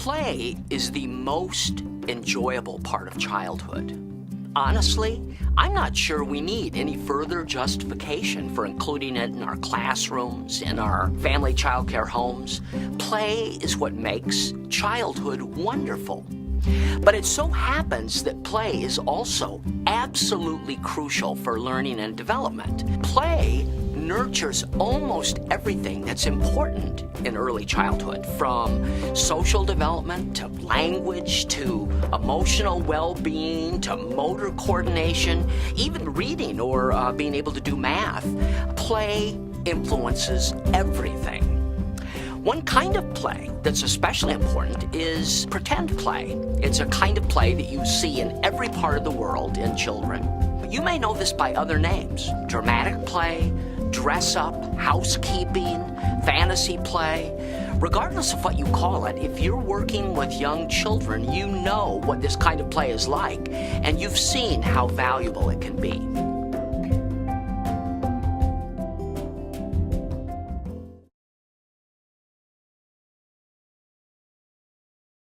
Play is the most enjoyable part of childhood. Honestly, I'm not sure we need any further justification for including it in our classrooms, in our family childcare homes. Play is what makes childhood wonderful. But it so happens that play is also absolutely crucial for learning and development. Play nurtures almost everything that's important in early childhood, from social development to language to emotional well-being to motor coordination, even reading or being able to do math. Play influences everything. One kind of play that's especially important is pretend play. It's a kind of play that you see in every part of the world in children. You may know this by other names: dramatic play, dress up, housekeeping, fantasy play. Regardless of what you call it, if you're working with young children, you know what this kind of play is like, and you've seen how valuable it can be.